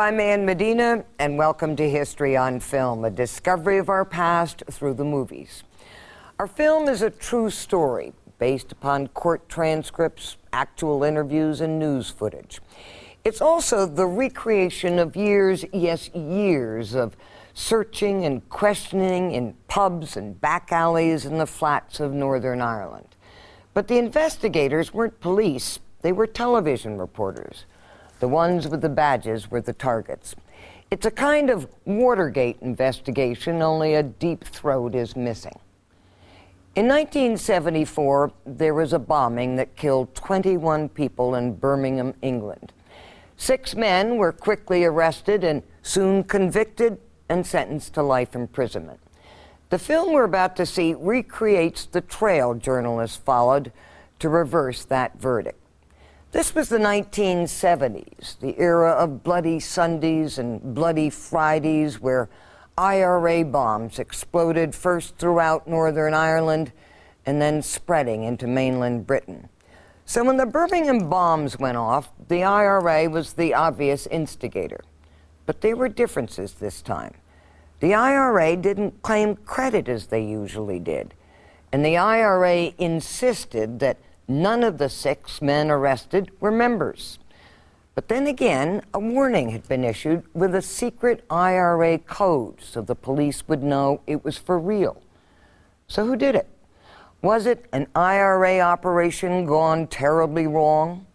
I'm Ann Medina, and welcome to History on Film, a discovery of our past through the movies. Our film is a true story based upon court transcripts, actual interviews, and news footage. It's also the recreation of years, yes, years of searching and questioning in pubs and back alleys in the flats of Northern Ireland. But the investigators weren't police, they were television reporters. The ones with the badges were the targets. It's a kind of Watergate investigation, only a deep throat is missing. In 1974, there was a bombing that killed 21 people in Birmingham, England. 6 men were quickly arrested and soon convicted and sentenced to life imprisonment. The film we're about to see recreates the trail journalists followed to reverse that verdict. This was the 1970s, the era of Bloody Sundays and Bloody Fridays, where IRA bombs exploded first throughout Northern Ireland and then spreading into mainland Britain. So when the Birmingham bombs went off, the IRA was the obvious instigator. But there were differences this time. The IRA didn't claim credit as they usually did, and the IRA insisted that none of the 6 men arrested were members. But then again, a warning had been issued with a secret IRA code so the police would know it was for real. So who did it? Was it an IRA operation gone terribly wrong?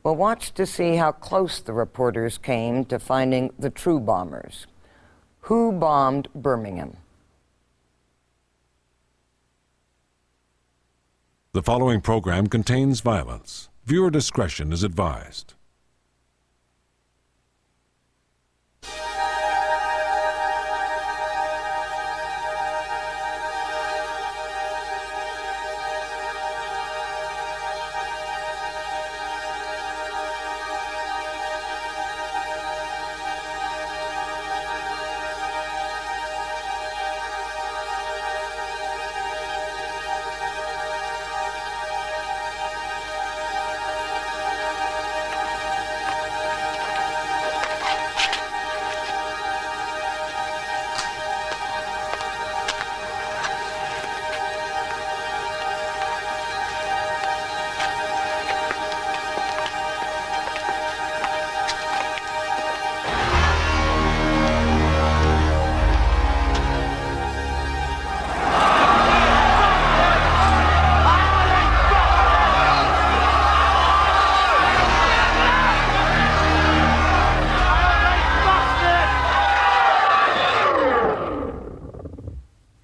Well, watch to see how close the reporters came to finding the true bombers. Who bombed Birmingham? The following program contains violence. Viewer discretion is advised.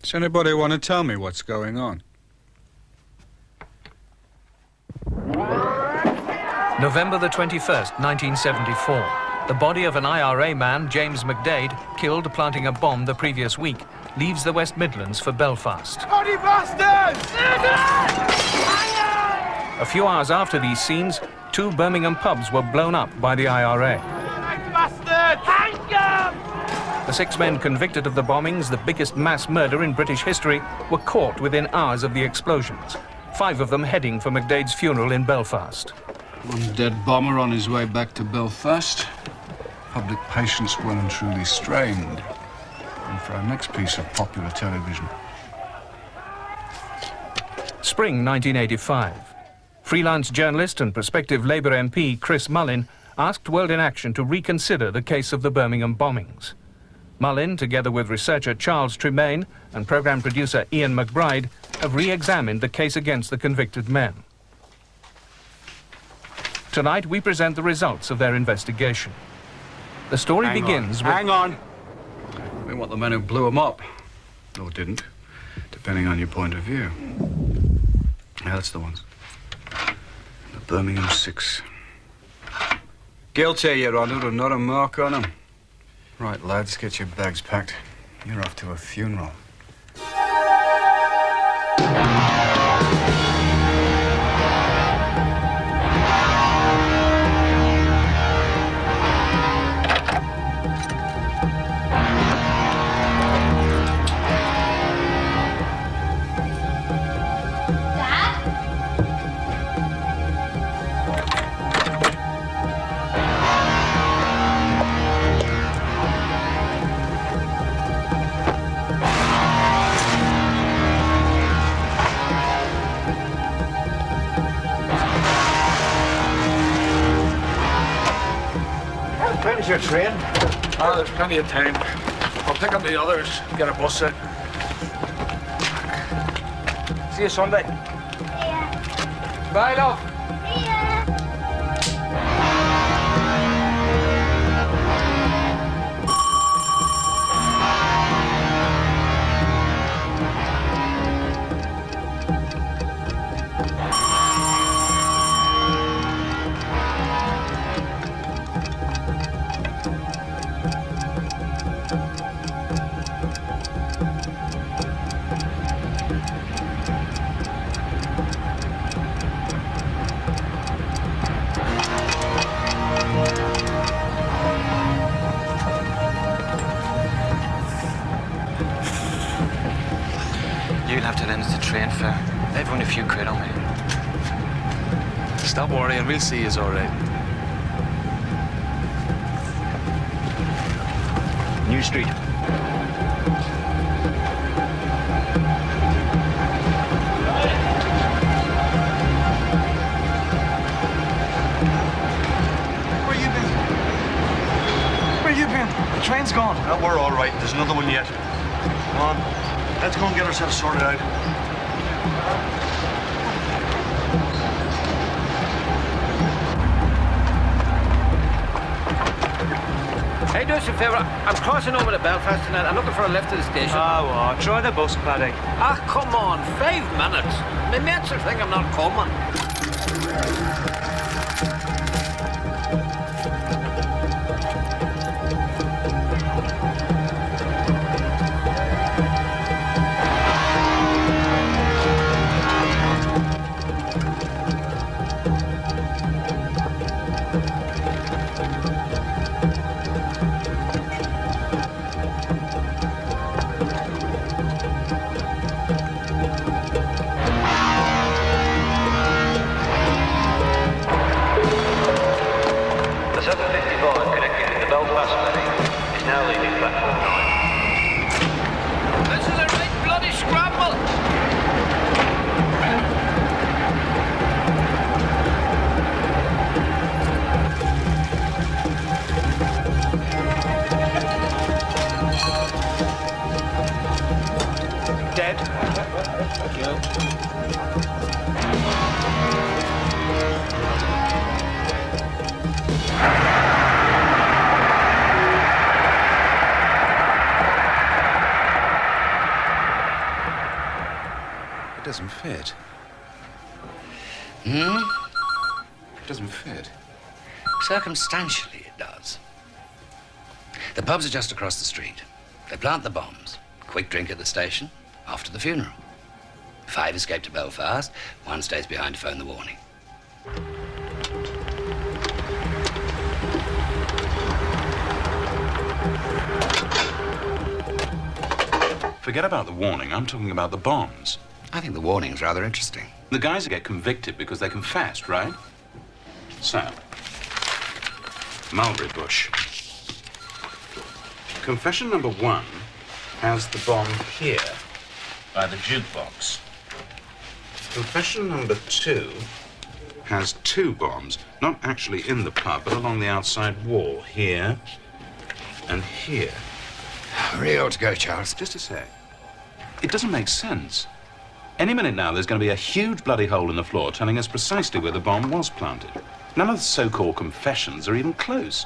Does anybody want to tell me what's going on? November the 21st, 1974. The body of an IRA man, James McDade, killed planting a bomb the previous week, leaves the West Midlands for Belfast. Bloody bastards! A few hours after these scenes, 2 Birmingham pubs were blown up by the IRA. Bastards! Hang them! The 6 men convicted of the bombings, the biggest mass murder in British history, were caught within hours of the explosions, 5 of them heading for McDade's funeral in Belfast. One dead bomber on his way back to Belfast. Public patience well and truly strained. And for our next piece of popular television. Spring 1985. Freelance journalist and prospective Labour MP Chris Mullin asked World in Action to reconsider the case of the Birmingham bombings. Mullin, together with researcher Charles Tremaine and programme producer Ian MacBride, have re-examined the case against the convicted men. Tonight, we present the results of their investigation. The story begins with... Hang on. We want the men who blew them up. Or didn't, depending on your point of view. Yeah, that's the ones. The Birmingham Six. Guilty, Your Honour, and not a mark on them. Right, lads, get your bags packed. You're off to a funeral. your train? Oh, there's plenty of time. I'll pick up the others, get a bus in. See you Sunday. Yeah. Bye, love. Yeah. You'll have to lend us the train fare. They've run a few quid on me. Stop worrying, we'll see yous all right. New Street. Where you been? Where you been? The train's gone. No, we're all right. There's another one yet. Come on. Let's go and get ourselves sorted out. Hey, do us a favour. I'm crossing over to Belfast tonight. I'm looking for a lift to the station. Oh, try the bus, Paddy. Ah, come on. 5 minutes. My mates will think I'm not coming. The 755 connecting with the Belfast ferry is now leaving platform 9. This is a right bloody scramble. Dead. It doesn't fit. It doesn't fit. Circumstantially, it does. The pubs are just across the street. They plant the bombs. Quick drink at the station, off to the funeral. 5 escape to Belfast, 1 stays behind to phone the warning. Forget about the warning. I'm talking about the bombs. I think the warning's rather interesting. The guys get convicted because they confessed, right? So, mulberry bush. Confession number 1 has the bomb here by the jukebox. Confession number 2 has 2 bombs, not actually in the pub, but along the outside wall, here and here. Really ought to go, Charles. Just a sec. It doesn't make sense. Any minute now, there's going to be a huge bloody hole in the floor telling us precisely where the bomb was planted. None of the so-called confessions are even close.